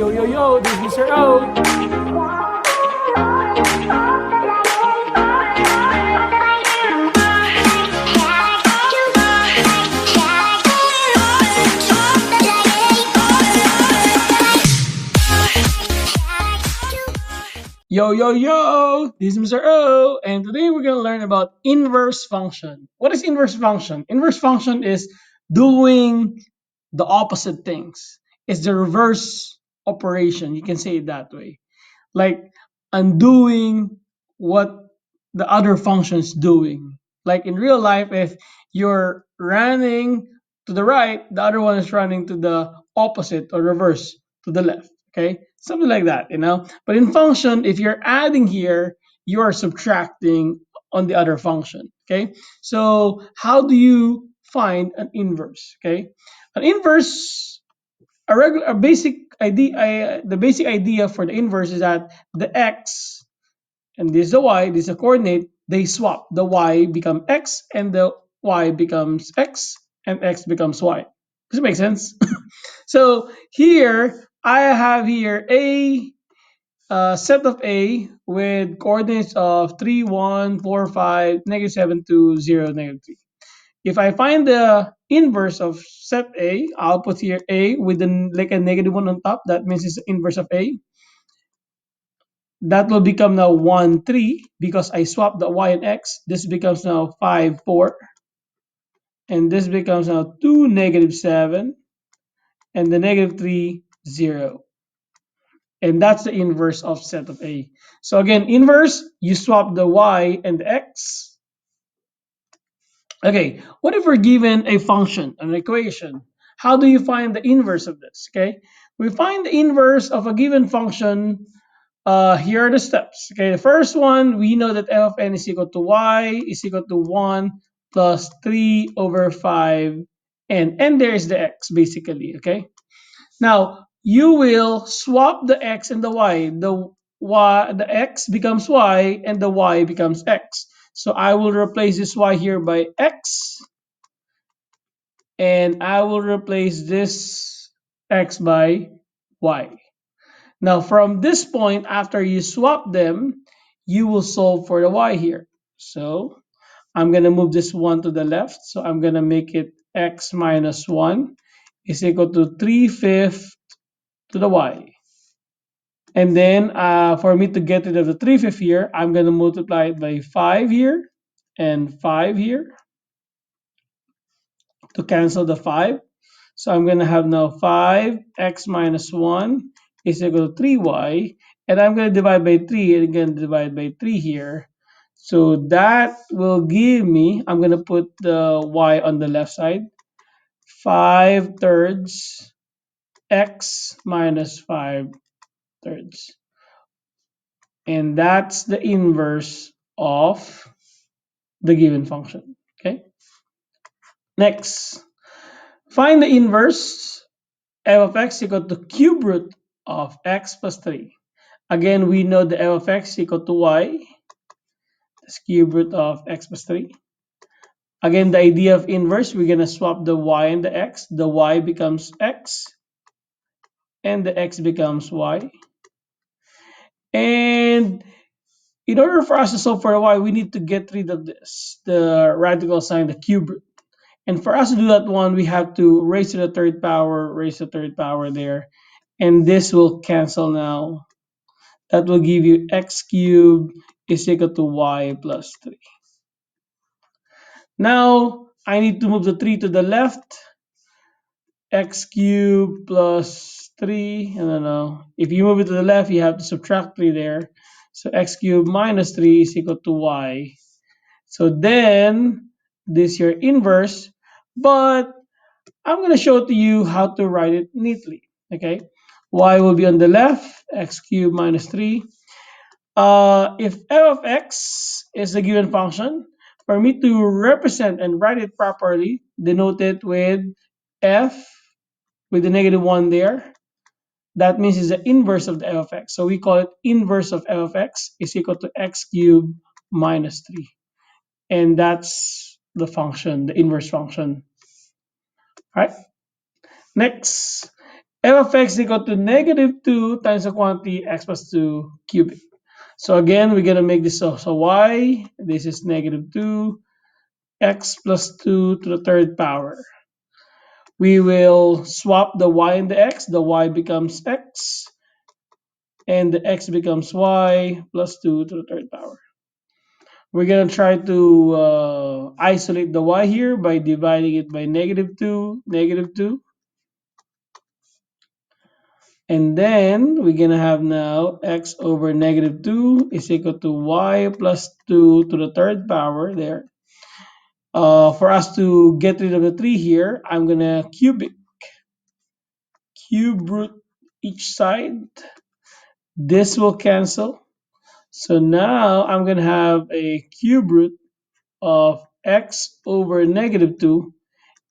Yo, yo, yo, this is Mr. O. Yo, yo, yo, this is Mr. O, and today we're going to learn about inverse function. What is inverse function? Inverse function is doing the opposite things. It's the reverse operation. You can say it that way. Like undoing what the other function is doing. Like in real life, if you're running to the right, the other one is running to the opposite or reverse to the left. Okay, something like that. But in function, if you're adding here, you are subtracting on the other function. Okay, so how do you find an inverse? Okay, an inverse, a basic idea, the basic idea for the inverse is that the x and this is the y, this is a coordinate, they swap. The y become x and the y becomes x and x becomes y. Does it make sense? So here I have here a set of A with coordinates of 3, 1, 4, 5, -7, 2, 0, -3. If I find the inverse of set A, I'll put here A with like a -1 on top. That means it's the inverse of A. That will become now 1, 3 because I swapped the y and x. This becomes now 5, 4. And this becomes now 2, -7. And the -3, 0. And that's the inverse of set of A. So again, inverse, you swap the y and the x. Okay, what if we're given a function, an equation? How do you find the inverse of this? Okay, we find the inverse of a given function. Here are the steps. Okay, the first one, we know that f of n is equal to y is equal to 1 plus 3 over 5, and there is the x basically. Okay, now you will swap the x and the y. The x becomes y and the y becomes x. So I will replace this y here by x, and I will replace this x by y. Now from this point, after you swap them, you will solve for the y here. So I'm going to move this 1 to the left. So I'm going to make it x minus 1 is equal to 3/5 to the y. And then for me to get rid of the 3/5 here, I'm going to multiply it by 5 here and 5 here to cancel the 5. So I'm going to have now 5x minus 1 is equal to 3y. And I'm going to divide by 3 and again divide by 3 here. So that will give me, I'm going to put the y on the left side, 5/3 x minus 5/3. And that's the inverse of the given function. Okay. Next, find the inverse f of x equal to cube root of x plus 3. Again, we know the f of x equal to y. That's cube root of x plus 3. Again, the idea of inverse, we're going to swap the y and the x. The y becomes x and the x becomes y. And in order for us to solve for y, we need to get rid of this, the radical sign, the cube root. And for us to do that one, we have to raise to the third power, raise to the third power there. And this will cancel now. That will give you x cubed is equal to y plus 3. Now, I need to move the 3 to the left. X cubed plus 3. I don't know. If you move it to the left, you have to subtract 3 there. So x cubed minus 3 is equal to y. So then, this is your inverse. But I'm going to show to you how to write it neatly. Okay, y will be on the left, x cubed minus 3. If f of x is a given function, for me to represent and write it properly, denote it with f with the -1 there. That means it's the inverse of the f of x. So we call it inverse of f of x is equal to x cubed minus 3. And that's the function, the inverse function. All right. Next, f of x is equal to negative 2 times the quantity x plus 2 cubic. So again, we're going to make this so y, this is negative 2, x plus 2 to the third power. We will swap the y and the x. The y becomes x, and the x becomes y plus 2 to the third power. We're going to try to isolate the y here by dividing it by negative 2, negative 2. And then we're going to have now x over negative 2 is equal to y plus 2 to the third power there. For us to get rid of the 3 here, I'm going to cube root each side. This will cancel. So now I'm going to have a cube root of x over negative 2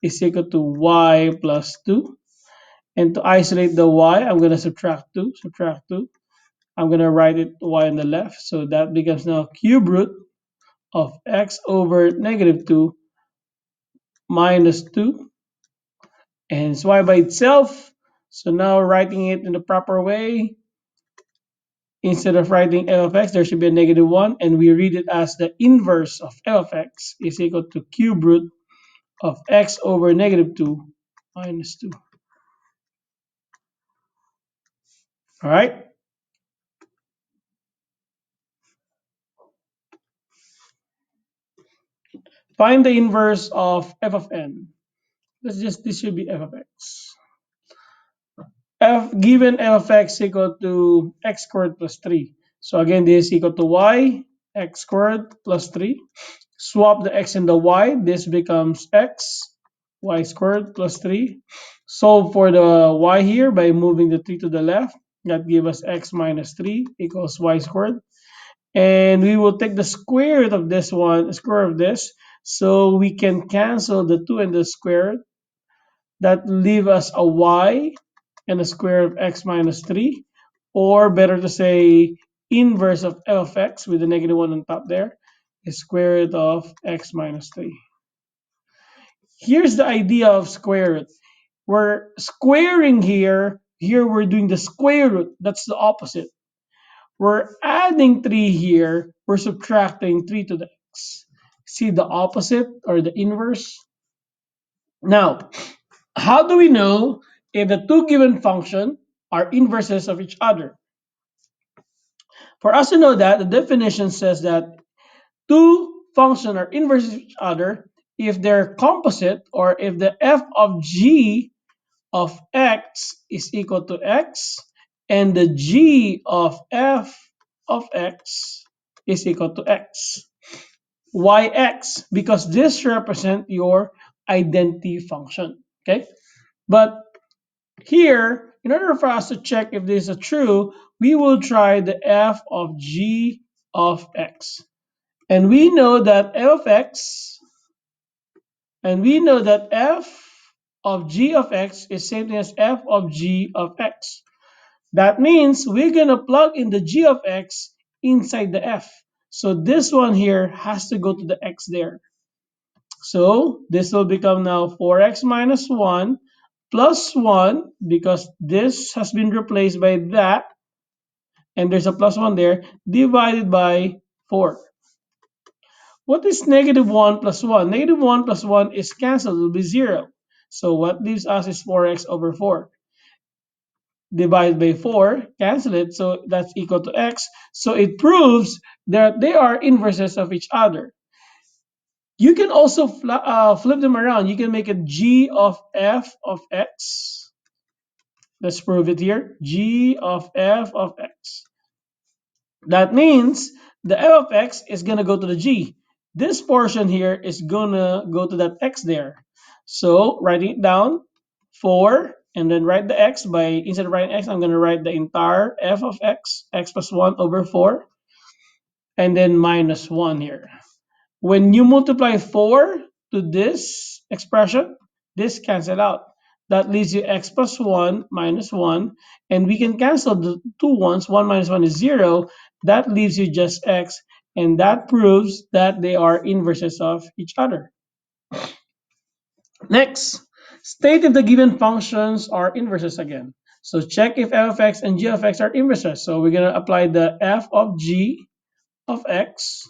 is equal to y plus 2. And to isolate the y, I'm going to subtract 2. Subtract 2. I'm going to write it y on the left. So that becomes now cube root of x over negative 2 minus 2. And it's y by itself. So now writing it in the proper way, instead of writing f of x, there should be a negative 1. And we read it as the inverse of f of x is equal to cube root of x over negative 2 minus 2. All right. Find the inverse of f of n. This should be f of x. Given f of x equal to x squared plus 3. So again, this is equal to y, x squared plus 3. Swap the x and the y. This becomes x, y squared plus 3. Solve for the y here by moving the 3 to the left. That gives us x minus 3 equals y squared. And we will take the square root of this one, square of this. So we can cancel the 2 and the square. That leave us a y and the square of x minus 3. Or better to say, inverse of f of x with the negative 1 on top there is square root of x minus 3. Here's the idea of square root. We're squaring here. Here we're doing the square root. That's the opposite. We're adding 3 here. We're subtracting 3 to the x. See the opposite or the inverse? Now, how do we know if the two given functions are inverses of each other? For us to know that, the definition says that two functions are inverses of each other if they're composite, or if the f of g of x is equal to x and the g of f of x is equal to x. Why x? Because this represents your identity function. Okay? But here, in order for us to check if this is true, we will try the f of g of x. And we know that f of x, and we know that f of g of x is same thing as f of g of x. That means we're going to plug in the g of x inside the f. So this one here has to go to the x there. So this will become now 4x minus 1 plus 1, because this has been replaced by that, and there's a plus 1 there, divided by 4. What is negative 1 plus 1? Negative 1 plus 1 is cancelled, it will be 0. So what leaves us is 4x over 4. Divided by 4, cancel it, so that's equal to x. So it proves that they are inverses of each other. You can also flip them around. You can make a g of f of x. Let's prove it here. G of f of x. That means the f of x is going to go to the g. This portion here is going to go to that x there. So writing it down, 4, and then write the x by, instead of writing x, I'm going to write the entire f of x, x plus 1 over 4, and then minus 1 here. When you multiply 4 to this expression, this cancel out. That leaves you x plus 1 minus 1. And we can cancel the two ones. 1 minus 1 is 0. That leaves you just x. And that proves that they are inverses of each other. Next, state if the given functions are inverses again. So check if f of x and g of x are inverses. So we're going to apply the f of g of x.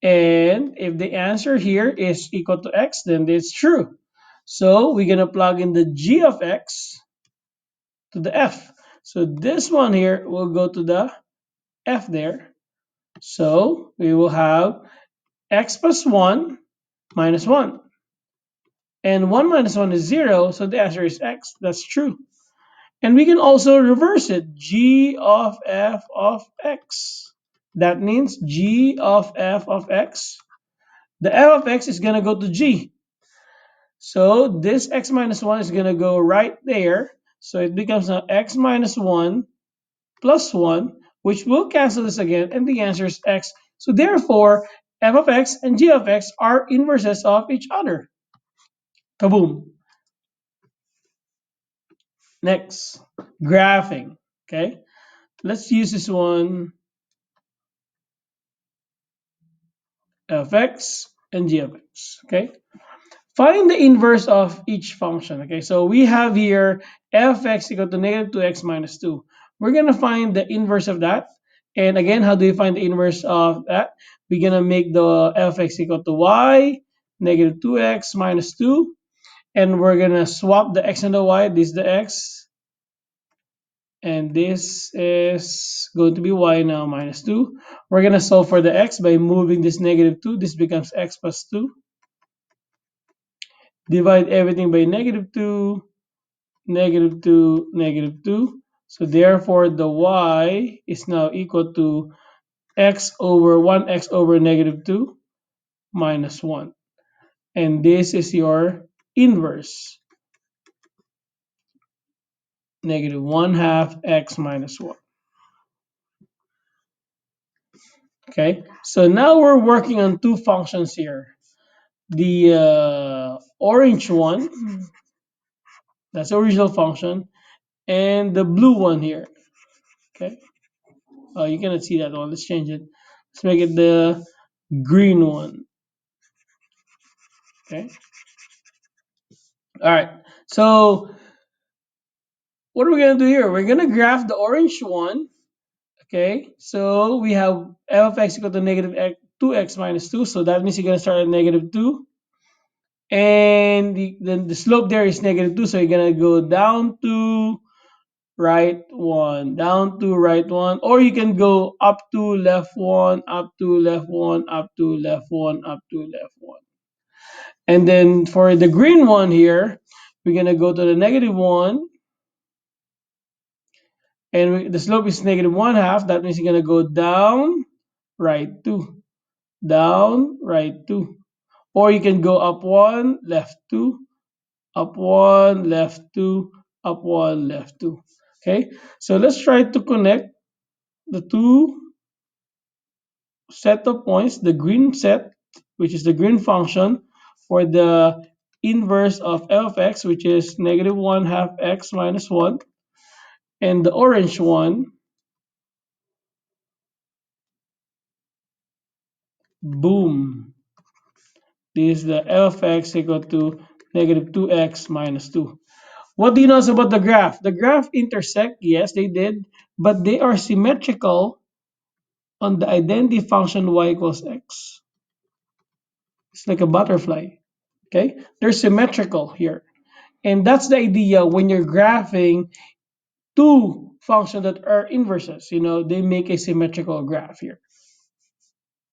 And if the answer here is equal to x, then it's true. So we're going to plug in the g of x to the f. So this one here will go to the f there. So we will have x plus 1 minus 1. And 1 minus 1 is 0, so the answer is x. That's true. And we can also reverse it. G of f of x. That means g of f of x. The f of x is going to go to g. So this x minus 1 is going to go right there. So it becomes now x minus 1 plus 1, which will cancel this again, and the answer is x. So therefore, f of x and g of x are inverses of each other. Kaboom. Next, graphing. Okay, let's use this one, f of x and g of x. Okay, find the inverse of each function. Okay, so we have here f of x equal to negative 2x minus 2. We're going to find the inverse of that. And again, how do we find the inverse of that? We're going to make the f of x equal to y, negative 2x minus 2. And we're going to swap the x and the y. This is the x. And this is going to be y now minus 2. We're going to solve for the x by moving this negative 2. This becomes x plus 2. Divide everything by negative 2, negative 2, negative 2. So therefore, the y is now equal to x over 1x over negative 2 minus 1. And this is your inverse, negative 1 half x minus 1. Okay, so now we're working on two functions here. The orange one, that's the original function, and the blue one here. Okay, you cannot see that one. Let's change it. Let's make it the green one. Okay. All right. So what are we gonna do here? We're gonna graph the orange one. Okay. So we have f of x equal to negative 2x minus 2. So that means you're gonna start at negative 2. And then the slope there is negative 2. So you're gonna go down to right 1, down to right 1, or you can go up to left 1, up to left 1, up to left 1, up to left 1. And then for the green one here, we're gonna go to the negative 1, and the slope is negative 1 half. That means you're gonna go down, right 2, down, right 2, or you can go up 1, left 2, up 1, left 2, up 1, left 2. Okay, so let's try to connect the two set of points, the green set, which is the green function, for the inverse of f of x, which is negative 1 half x minus 1, and the orange one, boom, this is the f of x equal to negative 2x minus 2. What do you know about the graph? The graph intersect, yes, they did, but they are symmetrical on the identity function y equals x. It's like a butterfly, okay? They're symmetrical here. And that's the idea when you're graphing two functions that are inverses. They make a symmetrical graph here.